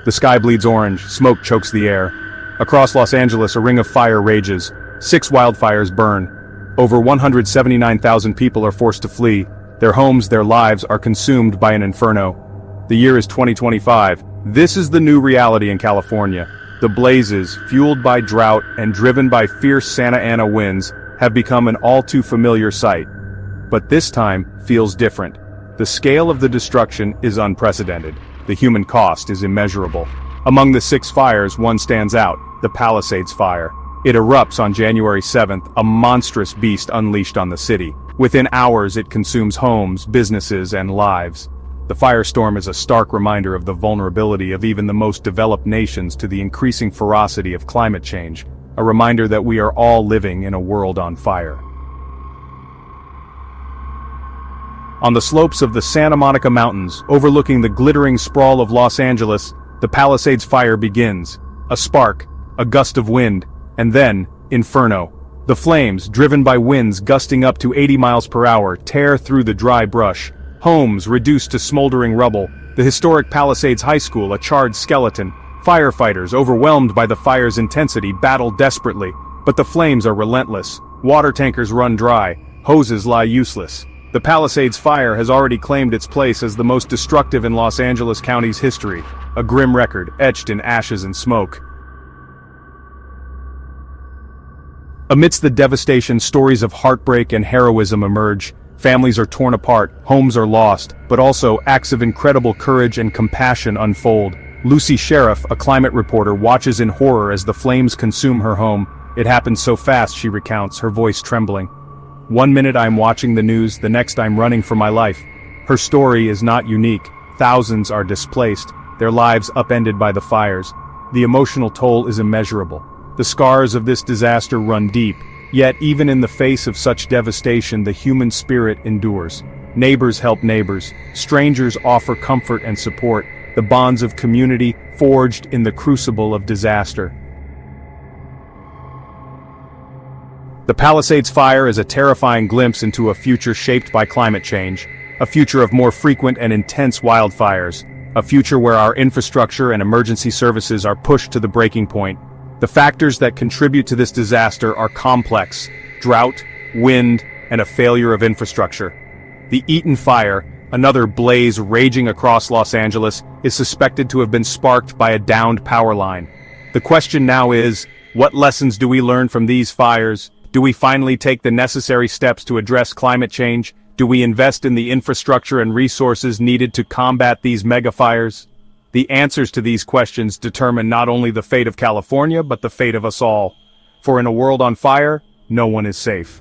The sky bleeds orange, smoke chokes the air. Across Los Angeles, a ring of fire rages. 6 wildfires burn. Over 179,000 people are forced to flee. Their homes, their lives are consumed by an inferno. The year is 2025. This is the new reality in California. The blazes, fueled by drought and driven by fierce Santa Ana winds, have become an all-too-familiar sight. But this time feels different. The scale of the destruction is unprecedented. The human cost is immeasurable. Among the 6 fires, one stands out, the Palisades fire. It erupts on January 7th, a monstrous beast unleashed on the city. Within hours, it consumes homes, businesses, and lives. The firestorm is a stark reminder of the vulnerability of even the most developed nations to the increasing ferocity of climate change, a reminder that we are all living in a world on fire. On the slopes of the Santa Monica Mountains, overlooking the glittering sprawl of Los Angeles, the Palisades fire begins. A spark, a gust of wind, and then, inferno. The flames, driven by winds gusting up to 80 miles per hour, tear through the dry brush. Homes reduced to smoldering rubble, the historic Palisades High School a charred skeleton. Firefighters, overwhelmed by the fire's intensity, battle desperately, but the flames are relentless. Water tankers run dry, hoses lie useless. The Palisades fire has already claimed its place as the most destructive in Los Angeles County's history, a grim record etched in ashes and smoke. Amidst the devastation, stories of heartbreak and heroism emerge. Families are torn apart, homes are lost, but also acts of incredible courage and compassion unfold. Lucy Sheriff, a climate reporter, watches in horror as the flames consume her home. It happened so fast, she recounts, her voice trembling. One minute I'm watching the news, the next I'm running for my life. Her story is not unique. Thousands are displaced, their lives upended by the fires. The emotional toll is immeasurable. The scars of this disaster run deep. Yet, even in the face of such devastation, the human spirit endures. Neighbors help neighbors. Strangers offer comfort and support. The bonds of community forged in the crucible of disaster. The Palisades fire is a terrifying glimpse into a future shaped by climate change. A future of more frequent and intense wildfires. A future where our infrastructure and emergency services are pushed to the breaking point. The factors that contribute to this disaster are complex: drought, wind, and a failure of infrastructure. The Eaton Fire, another blaze raging across Los Angeles, is suspected to have been sparked by a downed power line. The question now is, what lessons do we learn from these fires? Do we finally take the necessary steps to address climate change? Do we invest in the infrastructure and resources needed to combat these mega-fires? The answers to these questions determine not only the fate of California, but the fate of us all. For in a world on fire, no one is safe.